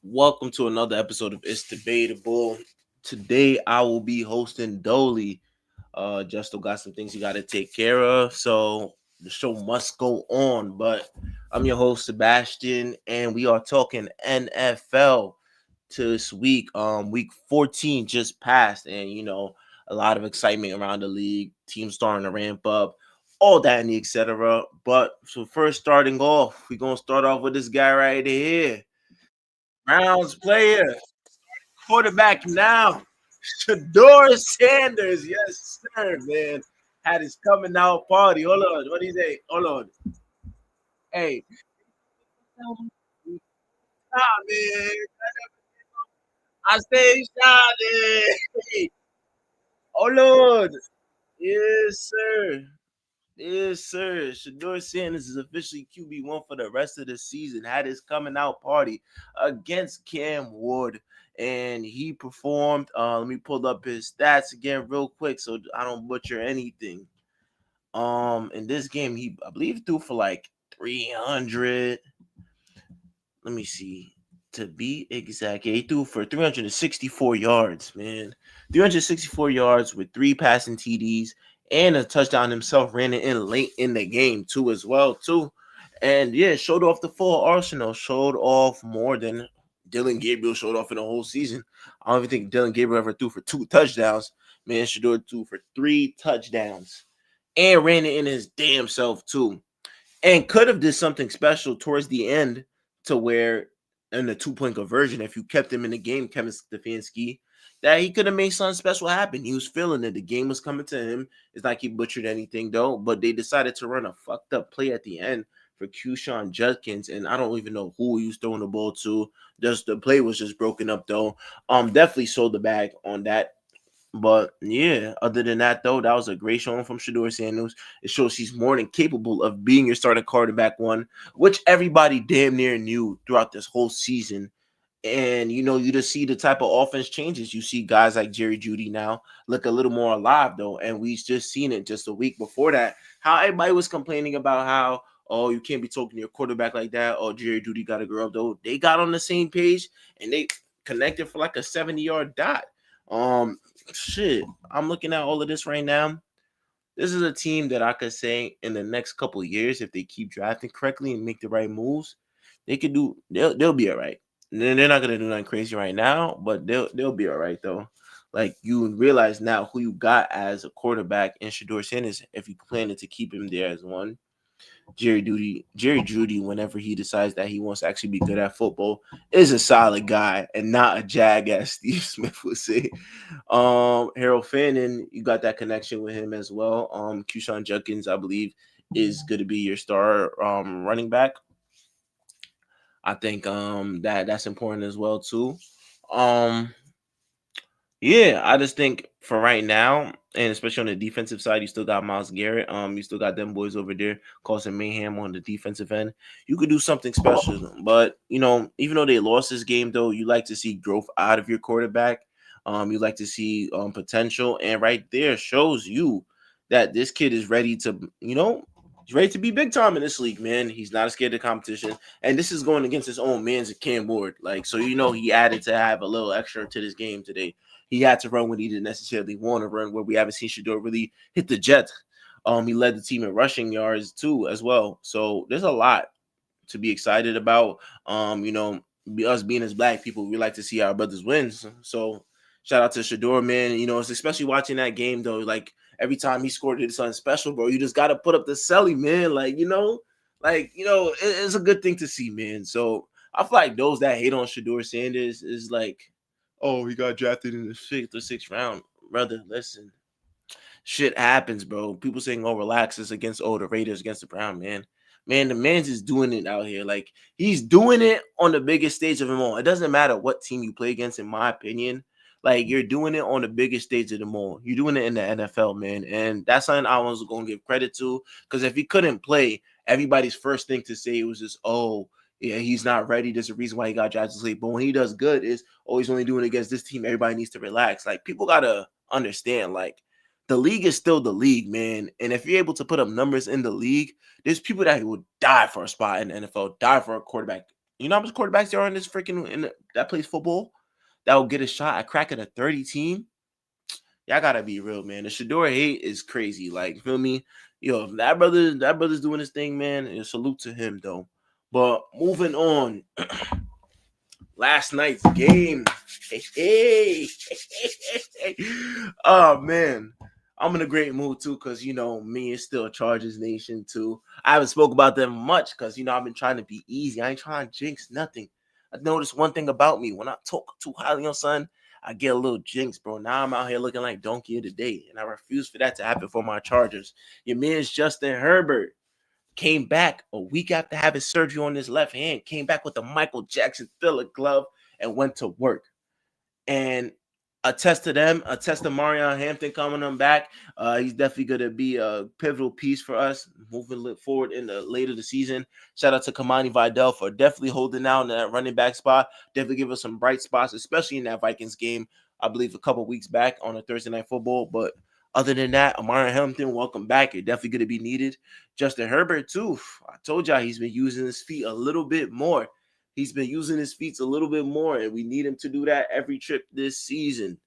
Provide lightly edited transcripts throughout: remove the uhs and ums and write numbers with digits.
Welcome to another episode of It's Debatable. Today I will be hosting Dolly. Justo got some things you got to take care of, so the show must go on. But I'm your host Sebastian, and we are talking NFL this week. Week 14 just passed, and a lot of excitement around the league. Teams starting to ramp up, all that and etc. But so first, starting off, we're gonna start off with this guy right here. Browns player, quarterback now, Sheadur Sanders. Yes, sir, man. Had his coming out party. Hold on. What do you say? Hold on. Hey. Ah, man. I stay shining. Hey. Hold on. Yes, sir. Yes, sir. Sheadur Sanders is officially QB1 for the rest of the season. Had his coming out party against Cam Ward, and he performed. Let me pull up his stats again real quick so I don't butcher anything. In this game, he I believe threw for like 300. Let me see. To be exact, yeah, he threw for 364 yards, man. 364 yards with three passing TDs and a touchdown himself. Ran it in late in the game too, as well too. And yeah, showed off the full arsenal. Showed off more than Dylan Gabriel showed off in the whole season. I don't even think Dylan Gabriel ever threw for two touchdowns. Man, Shador threw for three touchdowns and ran it in his damn self too, and could have did something special towards the end to where in the 2 point conversion, if you kept him in the game, Kevin Stefanski, that he could have made something special happen. He was feeling it. The game was coming to him. It's like he butchered anything though, but they decided to run a fucked up play at the end for Q-Sean Judkins, and I don't even know who he was throwing the ball to. Just the play was just broken up though. Definitely sold the bag on that. But yeah, other than that, though, that was a great showing from Sheadur Sanders. It shows he's more than capable of being your starting quarterback one, which everybody damn near knew throughout this whole season. And you just see the type of offense changes. You see guys like Jerry Judy now look a little more alive though, and we just seen it just a week before that. How everybody was complaining about how, oh, you can't be talking to your quarterback like that. Oh, Jerry Judy got to grow up though. They got on the same page and they connected for like a 70-yard dot. Shit, I'm looking at all of this right now. This is a team that I could say in the next couple of years, if they keep drafting correctly and make the right moves, they could do. They'll be all right. They're not gonna do nothing crazy right now, but they'll be all right though. Like you realize now who you got as a quarterback in Shador Sanders if you planning to keep him there as one. Jerry Judy, whenever he decides that he wants to actually be good at football, is a solid guy and not a jag, as Steve Smith would say. Harold Fannin, you got that connection with him as well. Kushan Judkins, I believe, is going to be your star running back. I think that's important as well too. Um, yeah, I just think for right now, and especially on the defensive side, you still got Miles Garrett. You still got them boys over there causing mayhem on the defensive end. You could do something special, but even though they lost this game, though, you like to see growth out of your quarterback. You like to see potential, and right there shows you that this kid is ready to, he's ready to be big time in this league, man. He's not scared of competition, and this is going against his own man's Cam Ward. Like, so he added to have a little extra to this game today. He had to run when he didn't necessarily want to run, where we haven't seen Sheadur really hit the jet. He led the team in rushing yards too, as well. So there's a lot to be excited about. Us being as black people, we like to see our brothers win. So shout out to Sheadur, man. It's especially watching that game though. Like every time he scored, it's something special, bro. You just got to put up the celly, man. It's a good thing to see, man. So I feel like those that hate on Sheadur Sanders is like, oh, he got drafted in the 5th or 6th round. Brother, listen, shit happens, bro. People saying, oh, relax, it's against the Raiders against the Brown, man. Man, the man's just doing it out here. Like, he's doing it on the biggest stage of them all. It doesn't matter what team you play against, in my opinion. Like, you're doing it on the biggest stage of them all. You're doing it in the NFL, man. And that's something I was going to give credit to. Because if he couldn't play, everybody's first thing to say was just, oh, yeah, he's not ready. There's a reason why he got drafted late. But when he does good, is oh, he's only doing it against this team. Everybody needs to relax. Like, people got to understand, like, the league is still the league, man. And if you're able to put up numbers in the league, there's people that would die for a spot in the NFL, die for a quarterback You know how much quarterbacks there are in this freaking that plays football that will get a shot at cracking a 30 team? Y'all gotta be real, man. The Sheadur hate is crazy. Like, feel me? Yo, if that brother's doing his thing, man. And salute to him though. But moving on, last night's game. Hey, oh man, I'm in a great mood too, cause me is still Chargers Nation too. I haven't spoke about them much, cause I've been trying to be easy. I ain't trying to jinx nothing. I noticed one thing about me: when I talk too highly on son, I get a little jinx, bro. Now I'm out here looking like donkey of the day, and I refuse for that to happen for my Chargers. Your man's Justin Herbert came back a week after having surgery on his left hand, came back with a Michael Jackson Thriller glove and went to work. And attest to Marion Hampton coming on back. He's definitely going to be a pivotal piece for us moving forward in the later the season. Shout out to Kamani Vidal for definitely holding out in that running back spot. Definitely give us some bright spots, especially in that Vikings game, I believe a couple weeks back on a Thursday Night Football. But other than that, Amari Hampton, welcome back. You're definitely going to be needed. Justin Herbert, too. I told y'all he's been using his feet a little bit more. He's been using his feet a little bit more, and we need him to do that every trip this season.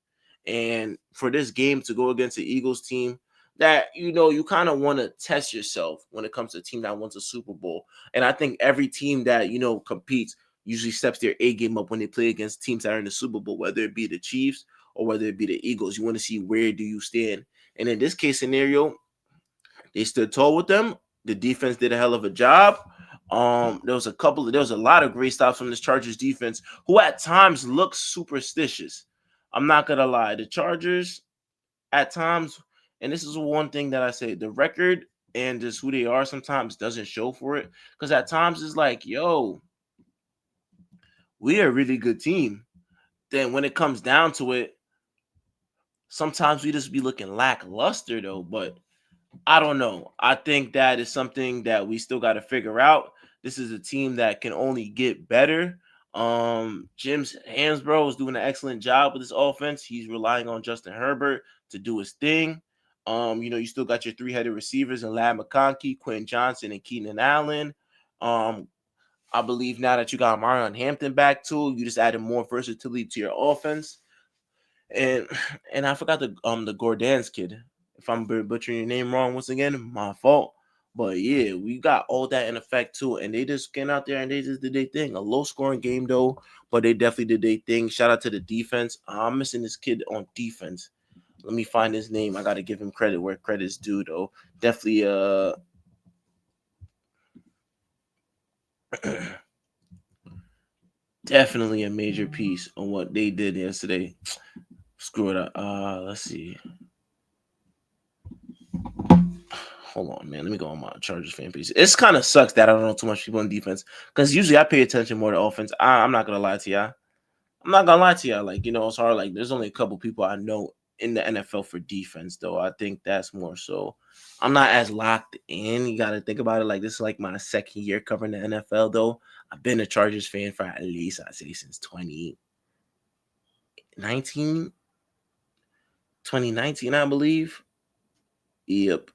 And for this game to go against the Eagles team, that you kind of want to test yourself when it comes to a team that wants a Super Bowl. And I think every team that competes usually steps their A game up when they play against teams that are in the Super Bowl, whether it be the Chiefs or whether it be the Eagles. You want to see where do you stand. And in this case scenario, they stood tall with them. The defense did a hell of a job. There was a lot of great stops from this Chargers defense, who at times looks superstitious. I'm not gonna lie. The Chargers at times, and this is one thing that I say, the record and just who they are sometimes doesn't show for it. Because at times it's like, yo, we are a really good team. Then when it comes down to it, sometimes we just be looking lackluster though. But I don't know. I think that is something that we still got to figure out. This is a team that can only get better. Jim's Hansbrough is doing an excellent job with this offense. He's relying on Justin Herbert to do his thing. You still got your three-headed receivers in Lad McConkey, Quentin Johnson, and Keenan Allen. I believe now that you got Marion Hampton back too, you just added more versatility to your offense. And I forgot the Gordans kid. If I'm butchering your name wrong once again, my fault. But yeah, we got all that in effect too, and they just came out there and they just did their thing. A low scoring game though, but they definitely did their thing. Shout out to the defense. I'm missing this kid on defense. Let me find his name. I gotta give him credit where credit's due though. Definitely definitely a major piece on what they did yesterday. Screw it up. Let's see. Hold on, man. Let me go on my Chargers fan page. It's kind of sucks that I don't know too much people on defense because usually I pay attention more to offense. I'm not gonna lie to y'all. I'm not gonna lie to y'all. Like it's hard. Like there's only a couple people I know in the NFL for defense, though. I think that's more so. I'm not as locked in. You got to think about it. Like this is like my second year covering the NFL, though. I've been a Chargers fan for at least I'd say since 2019, 2019, I believe. Yep.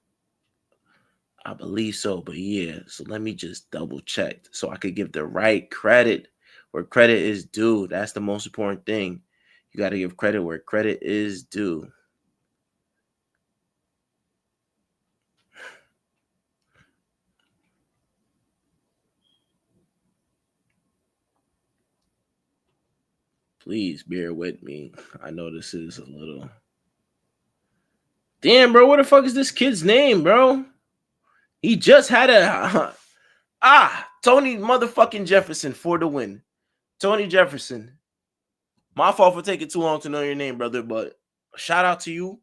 I believe so, but yeah. So let me just double check so I could give the right credit where credit is due. That's the most important thing. You got to give credit where credit is due. Please bear with me. I know this is a little. Damn, bro, what the fuck is this kid's name, bro? He just had a Tony motherfucking Jefferson for the win. Tony Jefferson. My fault for taking too long to know your name, brother, but shout out to you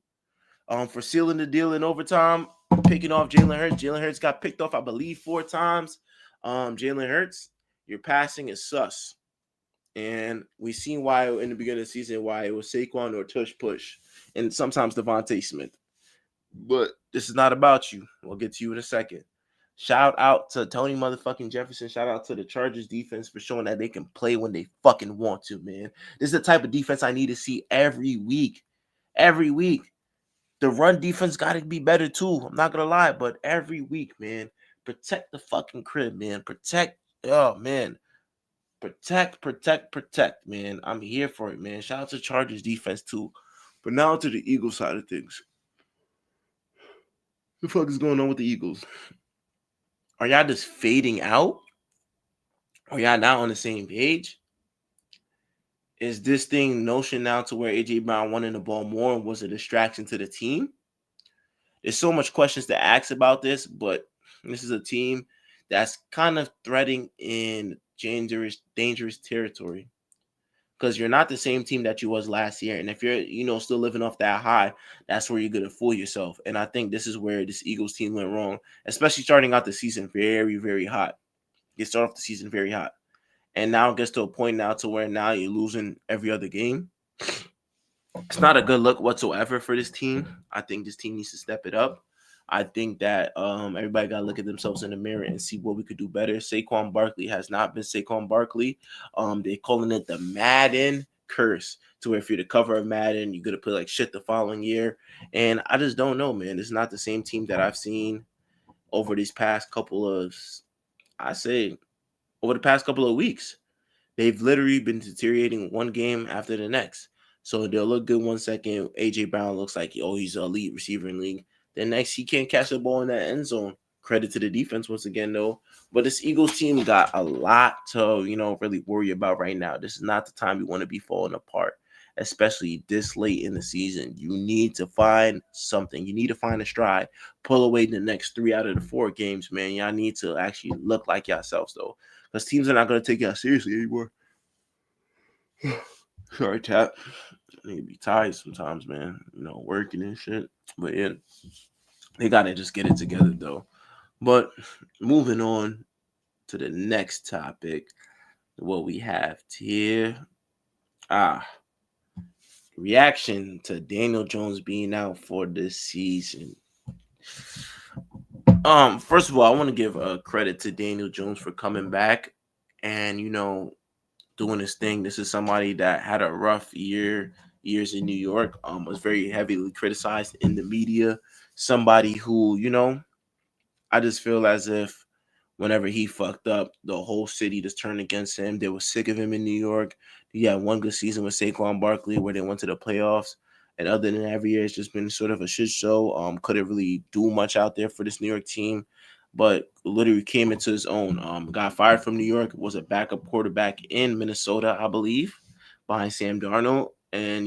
for sealing the deal in overtime, picking off Jalen Hurts. Jalen Hurts got picked off, I believe, 4 times. Jalen Hurts, your passing is sus. And we seen why in the beginning of the season why it was Saquon or Tush Push and sometimes Devontae Smith. But this is not about you. We'll get to you in a second. Shout out to Tony motherfucking Jefferson. Shout out to the Chargers defense for showing that they can play when they fucking want to, man. This is the type of defense I need to see every week. Every week. The run defense got to be better too. I'm not going to lie, but every week, man, protect the fucking crib, man. Oh, man. Protect, man. I'm here for it, man. Shout out to Chargers defense too. But now to the Eagles side of things. What the fuck is going on with the Eagles? Are y'all just fading out? Are y'all not on the same page? Is this thing notion now to where AJ Brown wanting the ball more was a distraction to the team? There's so much questions to ask about this, but this is a team that's kind of threading in dangerous territory because you're not the same team that you was last year. And if you're, still living off that high, that's where you're going to fool yourself. And I think this is where this Eagles team went wrong, especially starting out the season very, very hot. You start off the season very hot. And now it gets to a point now to where now you're losing every other game. It's not a good look whatsoever for this team. I think this team needs to step it up. I think that everybody got to look at themselves in the mirror and see what we could do better. Saquon Barkley has not been Saquon Barkley. They're calling it the Madden curse, to where if you're the cover of Madden, you're going to play like shit the following year. And I just don't know, man. It's not the same team that I've seen over these past couple of, over the past couple of weeks. They've literally been deteriorating one game after the next. So they'll look good 1 second. AJ Brown looks like, he's an elite receiver in the league. Then next, he can't catch the ball in that end zone. Credit to the defense once again, though. But this Eagles team got a lot to, really worry about right now. This is not the time we want to be falling apart, especially this late in the season. You need to find something. You need to find a stride. Pull away the next 3 out of the 4 games, man. Y'all need to actually look like yourselves, though, because teams are not going to take y'all seriously anymore. Sorry, Tap. I need to be tired sometimes, man. Working and shit. But yeah, they gotta just get it together, though. But moving on to the next topic, what we have here. Reaction to Daniel Jones being out for this season. First of all, I want to give credit to Daniel Jones for coming back and doing his thing. This is somebody that had a rough years in New York, was very heavily criticized in the media. Somebody who, I just feel as if whenever he fucked up, the whole city just turned against him. They were sick of him in New York. He had one good season with Saquon Barkley where they went to the playoffs. And other than every year, it's just been sort of a shit show. Couldn't really do much out there for this New York team, but literally came into his own. Got fired from New York, was a backup quarterback in Minnesota, I believe, behind Sam Darnold. And,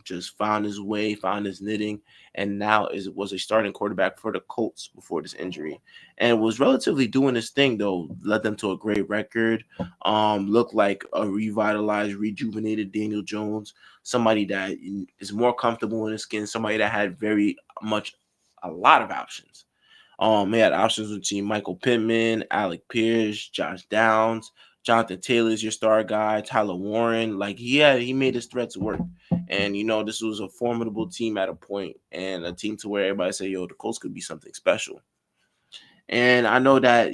just found his way, found his knitting, and now was a starting quarterback for the Colts before this injury. And was relatively doing his thing, though, led them to a great record. Looked like a revitalized, rejuvenated Daniel Jones, somebody that is more comfortable in his skin, somebody that had a lot of options. He had options between Michael Pittman, Alec Pierce, Josh Downs, Jonathan Taylor's your star guy, Tyler Warren. Like he made his threats work. And this was a formidable team at a point, and a team to where everybody say, the Colts could be something special. And I know that,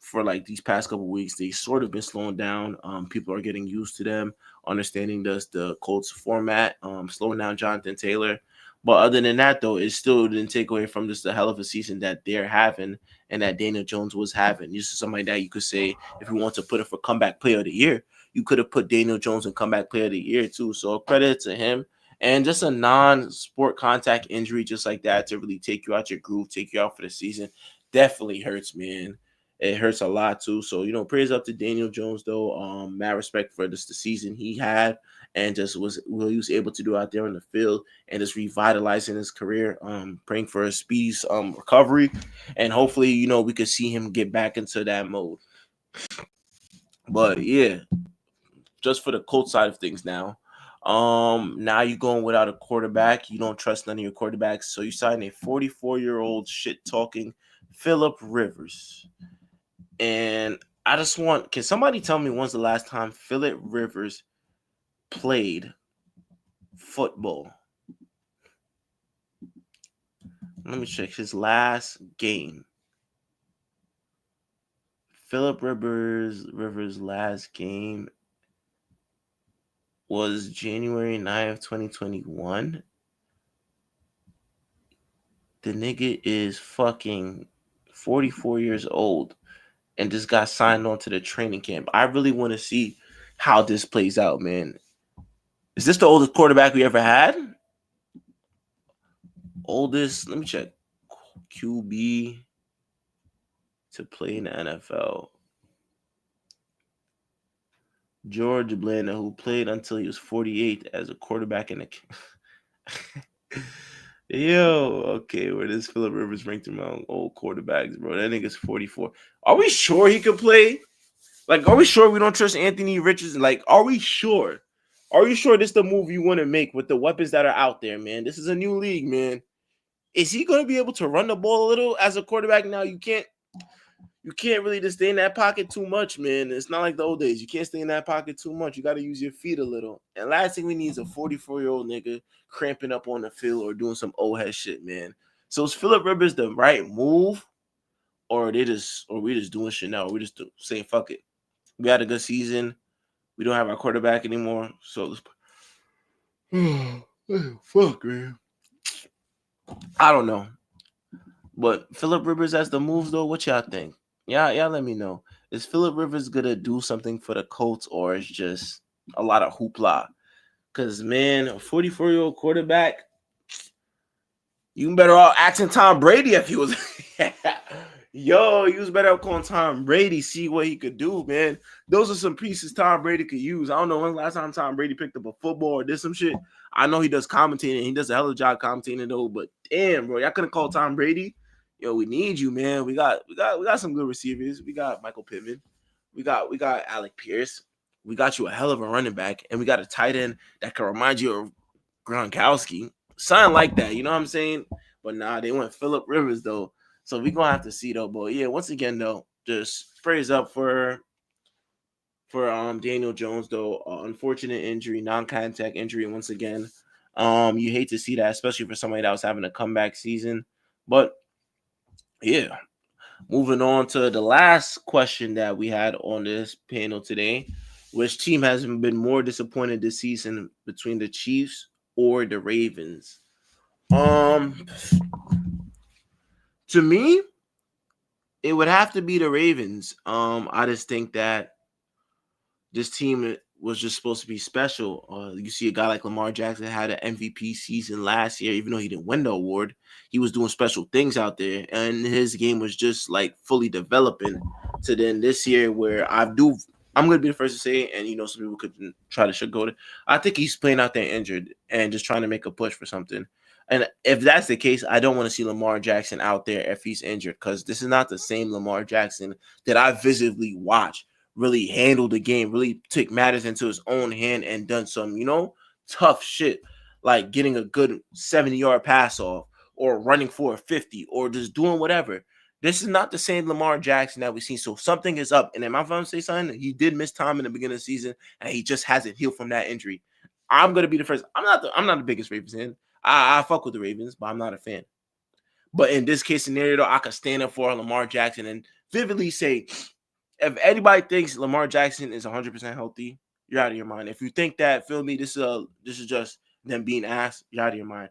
for like these past couple of weeks, they sort of been slowing down. People are getting used to them, understanding the Colts format, slowing down Jonathan Taylor. But other than that, though, it still didn't take away from just the hell of a season that they're having and that Daniel Jones was having. This is somebody that you could say, if you want to put it for comeback player of the year, you could have put Daniel Jones in comeback player of the year too. So credit to him. And just a non-sport contact injury just like that to really take you out your groove, take you out for the season, definitely hurts, man. It hurts a lot too. So, praise up to Daniel Jones though. Mad respect for just the season he had and just what he was able to do out there in the field and just revitalizing his career. Praying for a speedy recovery, and hopefully, we could see him get back into that mode. But yeah, just for the Colts side of things now. Now you're going without a quarterback. You don't trust none of your quarterbacks, so you sign a 44-year-old shit talking Philip Rivers. And I just can somebody tell me when's the last time Philip Rivers played football? Let me check his last game. Philip Rivers' last game was January 9th, 2021. The nigga is fucking 44 years old. and just got signed on to the training camp. I really want to see how this plays out, man. Is this the oldest quarterback we ever had? Oldest, let me check. QB to play in the NFL. George Blanda, who played until he was 48 as a quarterback in the. Yo, okay, where does Phillip Rivers ranked among old quarterbacks, bro? That nigga's 44. Are we sure he could play? Like, are we sure we don't trust Anthony Richardson? Like, are we sure? Are you sure this is the move you want to make with the weapons that are out there, man? This is a new league, man. Is he going to be able to run the ball a little as a quarterback now? You can't really just stay in that pocket too much, man. It's not like the old days. You can't stay in that pocket too much. You got to use your feet a little. And last thing we need is a 44-year-old nigga cramping up on the field or doing some old head shit, man. So is Phillip Rivers the right move, or we just doing shit now? We just saying fuck it. We had a good season. We don't have our quarterback anymore. So fuck, man. I don't know. But Phillip Rivers as the move, though, what y'all think? Yeah, let me know. Is Phillip Rivers gonna do something for the Colts, or is just a lot of hoopla? Because, man, a 44-year-old quarterback, you better off asking Tom Brady if he was. Yo, you was better off calling Tom Brady, see what he could do, man. Those are some pieces Tom Brady could use. I don't know when's the last time Tom Brady picked up a football or did some shit. I know he does commentating. He does a hell of a job commentating, though. But damn, bro, y'all couldn't call Tom Brady. Yo, we need you, man. We got some good receivers. We got Michael Pittman. We got Alec Pierce. We got you a hell of a running back, and we got a tight end that can remind you of Gronkowski. Something like that. You know what I'm saying? But nah, they went Phillip Rivers though. So we're gonna have to see though. But yeah, once again though, just praise up for Daniel Jones though. Unfortunate injury, non-contact injury once again. You hate to see that, especially for somebody that was having a comeback season. But yeah, moving on to the last question that we had on this panel today. Which team has been more disappointed this season between the Chiefs or the Ravens? To me, it would have to be the Ravens. I just think that this team was just supposed to be special. You see a guy like Lamar Jackson had an MVP season last year, even though he didn't win the award. He was doing special things out there, and his game was just like fully developing. To then this year, where I'm gonna be the first to say it, and some people could try to sugarcoat it. I think he's playing out there injured and just trying to make a push for something. And if that's the case, I don't want to see Lamar Jackson out there if he's injured, because this is not the same Lamar Jackson that I visibly watched really handle the game, really took matters into his own hand and done some, tough shit, like getting a good 70-yard pass off or running for a 50 or just doing whatever. This is not the same Lamar Jackson that we've seen. So something is up. And am I going to say something? He did miss time in the beginning of the season, and he just hasn't healed from that injury. I'm going to be the first. I'm not the biggest Ravens fan. I fuck with the Ravens, but I'm not a fan. But in this case scenario, though, I could stand up for Lamar Jackson and vividly say, if anybody thinks Lamar Jackson is 100% healthy, you're out of your mind. If you think that, feel me, this is just them being asked, you're out of your mind.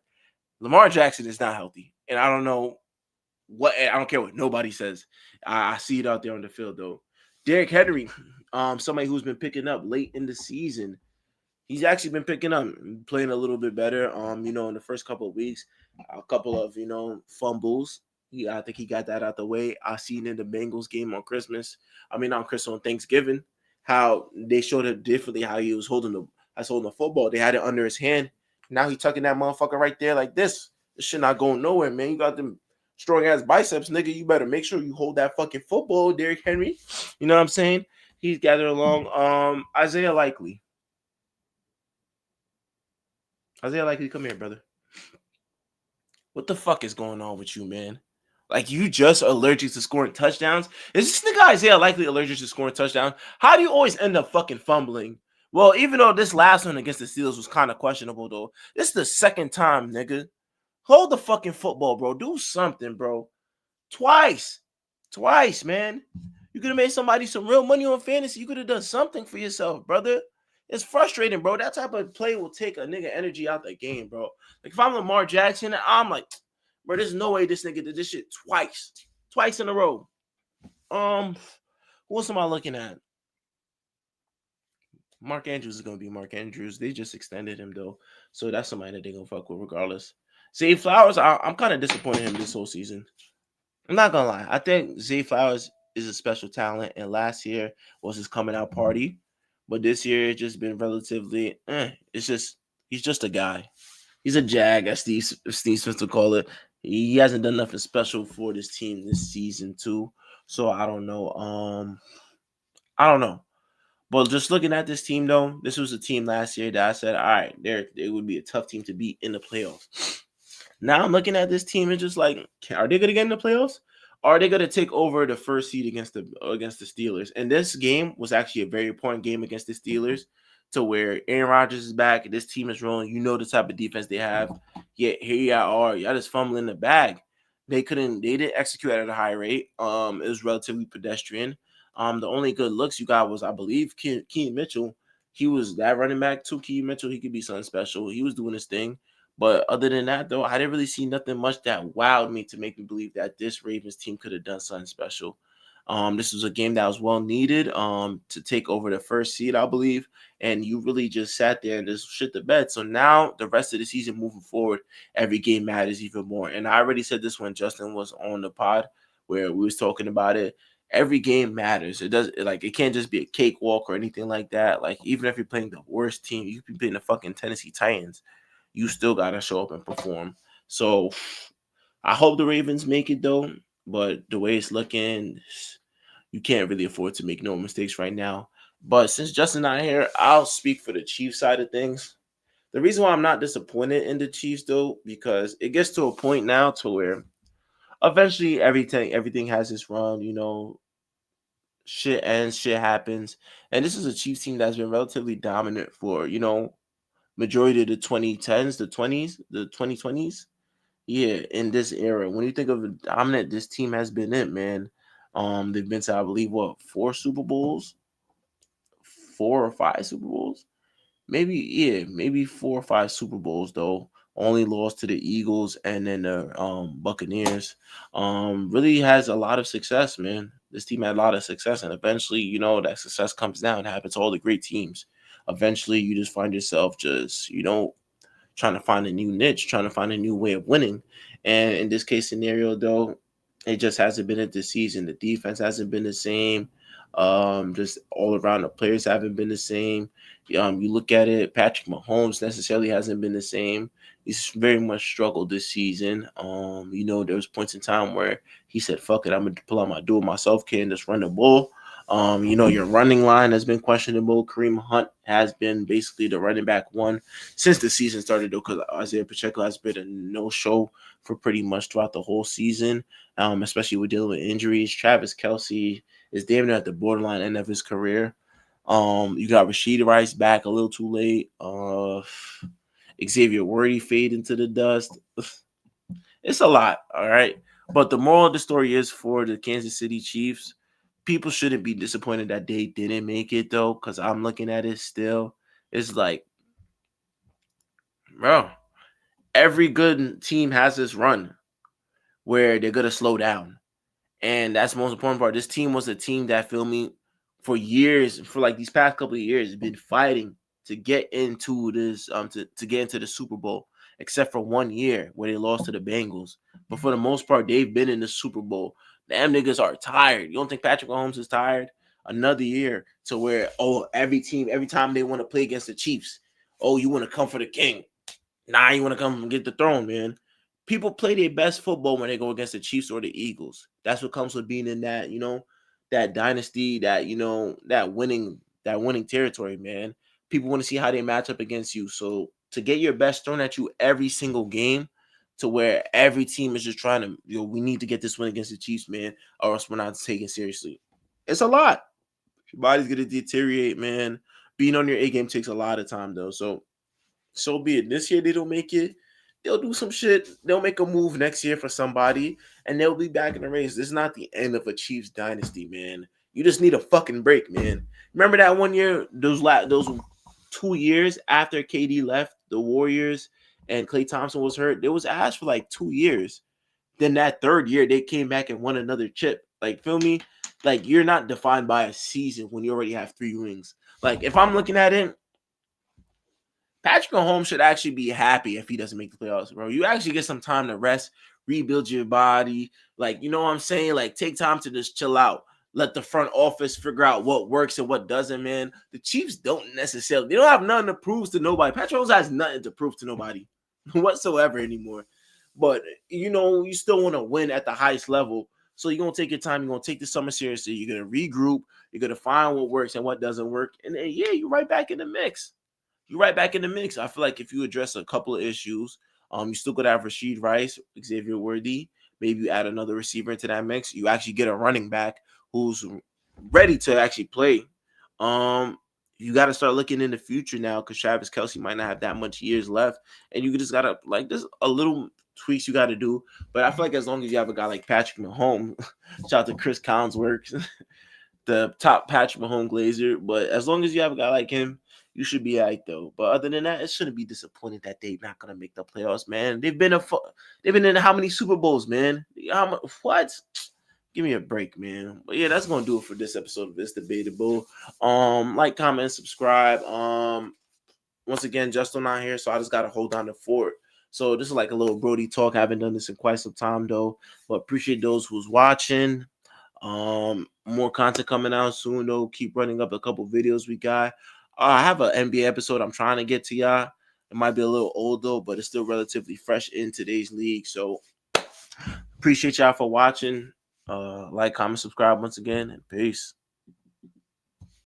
Lamar Jackson is not healthy, and I don't know I don't care what nobody says. I see it out there on the field though. Derrick Henry, somebody who's been picking up late in the season. He's actually been picking up, playing a little bit better. In the first couple of weeks, a couple of fumbles. I think he got that out the way. I seen in the Bengals game on Christmas. On Thanksgiving, how they showed it differently. How he was holding the football. They had it under his hand. Now he tucking that motherfucker right there like this. This shit not going nowhere, man. You got them strong ass biceps, nigga. You better make sure you hold that fucking football, Derrick Henry. You know what I'm saying? He's gathered along. Isaiah Likely. Isaiah Likely, come here, brother. What the fuck is going on with you, man? Like, you just allergic to scoring touchdowns? Is this nigga Isaiah Likely allergic to scoring touchdowns? How do you always end up fucking fumbling? Well, even though this last one against the Steelers was kind of questionable, though, this is the second time, nigga. Hold the fucking football, bro. Do something, bro. Twice, man. You could have made somebody some real money on fantasy. You could have done something for yourself, brother. It's frustrating, bro. That type of play will take a nigga energy out the game, bro. Like, if I'm Lamar Jackson, I'm like, bro, there's no way this nigga did this shit twice in a row. Who else am I looking at? Mark Andrews is gonna be Mark Andrews. They just extended him though, so that's somebody that they gonna fuck with regardless. Zay Flowers, I'm kind of disappointed in him this whole season. I'm not gonna lie. I think Zay Flowers is a special talent, and last year was his coming out party, but this year it's just been relatively. It's just he's just a guy. He's a jag, as Steve Smith would call it. He hasn't done nothing special for this team this season too. So I don't know. I don't know. But just looking at this team though, this was a team last year that I said, all right, they would be a tough team to beat in the playoffs. Now I'm looking at this team and just like, are they going to get in the playoffs? Or are they going to take over the first seed against the Steelers? And this game was actually a very important game against the Steelers, to where Aaron Rodgers is back. This team is rolling. You know the type of defense they have. Yet here y'all are. Y'all just fumbling the bag. They didn't execute at a high rate. It was relatively pedestrian. The only good looks you got was, I believe, Keenan Mitchell. He was that running back too. Keenan Mitchell, he could be something special. He was doing his thing. But other than that, though, I didn't really see nothing much that wowed me to make me believe that this Ravens team could have done something special. This was a game that was well needed to take over the first seed, I believe. And you really just sat there and just shit the bed. So now the rest of the season moving forward, every game matters even more. And I already said this when Justin was on the pod where we was talking about it. Every game matters. It can't just be a cakewalk or anything like that. Like, even if you're playing the worst team, you could be playing the fucking Tennessee Titans, you still gotta show up and perform. So I hope the Ravens make it though, but the way it's looking, you can't really afford to make no mistakes right now. But since Justin's not here, I'll speak for the Chiefs side of things. The reason why I'm not disappointed in the Chiefs though, because it gets to a point now to where eventually everything has its run, shit ends, shit happens. And this is a Chiefs team that's been relatively dominant for, majority of the 2010s, the 20s, the 2020s. Yeah, in this era. When you think of the dominant this team has been in, man. They've been to, I believe, what, 4 Super Bowls? 4 or 5 Super Bowls? Maybe 4 or 5 Super Bowls though. Only lost to the Eagles and then the Buccaneers. Really has a lot of success, man. This team had a lot of success, and eventually, that success comes down. It happens to all the great teams. Eventually, you just find yourself just, trying to find a new niche, trying to find a new way of winning. And in this case scenario, though, it just hasn't been it this season. The defense hasn't been the same. Just all around, the players haven't been the same. You look at it, Patrick Mahomes necessarily hasn't been the same. He's very much struggled this season. There was points in time where he said, "Fuck it, I'm gonna pull out my do it myself kid and just run the ball." Your running line has been questionable. Kareem Hunt has been basically the running back one since the season started, though, because Isaiah Pacheco has been a no-show for pretty much throughout the whole season, especially with dealing with injuries. Travis Kelce is damn near at the borderline end of his career. You got Rashid Rice back a little too late. Xavier Worthy fade into the dust. It's a lot, all right? But the moral of the story is, for the Kansas City Chiefs, people shouldn't be disappointed that they didn't make it, though, because I'm looking at it still. It's like, bro, every good team has this run where they're going to slow down. And that's the most important part. This team was a team that, feel me, for years, for like these past couple of years, has been fighting to get into this, to get into the Super Bowl, except for 1 year where they lost to the Bengals. But for the most part, they've been in the Super Bowl. Damn, niggas are tired. You don't think Patrick Mahomes is tired? Another year to where, every time they want to play against the Chiefs, you want to come for the king. Nah, you want to come and get the throne, man. People play their best football when they go against the Chiefs or the Eagles. That's what comes with being in that, that dynasty, that winning territory, man. People want to see how they match up against you. So to get your best thrown at you every single game, to where every team is just trying to, we need to get this win against the Chiefs, man, or else we're not taken seriously. It's a lot. Your body's gonna deteriorate, man. Being on your A game takes a lot of time, though. So be it. This year they don't make it. They'll do some shit. They'll make a move next year for somebody, and they'll be back in the race. This is not the end of a Chiefs dynasty, man. You just need a fucking break, man. Remember that one year, those 2 years after KD left the Warriors and Klay Thompson was hurt? There was ass for like 2 years. Then that third year, they came back and won another chip. Like, feel me? like you're not defined by a season when you already have 3 rings. Like if I'm looking at it, Patrick Mahomes should actually be happy if he doesn't make the playoffs, bro. You actually get some time to rest, rebuild your body. Like, you know what I'm saying? Like, take time to just chill out. Let the front office figure out what works and what doesn't, man. The Chiefs don't necessarily, they don't have nothing to prove to nobody. Patrick Mahomes has nothing to prove to nobody whatsoever anymore. But, you know, you still want to win at the highest level. So you're going to take your time. You're going to take the summer seriously. You're going to regroup. You're going to find what works and what doesn't work. And then, yeah, you're right back in the mix. You're right back in the mix. I feel like if you address a couple of issues, you still could have Rashid Rice, Xavier Worthy. Maybe you add another receiver into that mix. You actually get a running back who's ready to actually play. You got to start looking in the future now because Travis Kelce might not have that much years left, and you just gotta like there's a little tweaks you got to do. But I feel like as long as you have a guy like Patrick Mahomes, shout out to Chris Collinsworth, the top Patrick Mahomes glazer. But as long as you have a guy like him, you should be all right though. But other than that, it shouldn't be disappointed that they're not gonna make the playoffs, man. They've been in how many Super Bowls, man? What? Give me a break, man. But yeah, that's gonna do it for this episode of It's Debatable. Like, comment, subscribe. Once again, Justin not here, so I just gotta hold down the fort. So this is like a little Brody talk. I haven't done this in quite some time though, but appreciate those who's watching. More content coming out soon though. Keep running up a couple videos we got. I have an NBA episode I'm trying to get to y'all. It might be a little old though, but it's still relatively fresh in today's league. So appreciate y'all for watching. Like, comment, subscribe once again, and peace.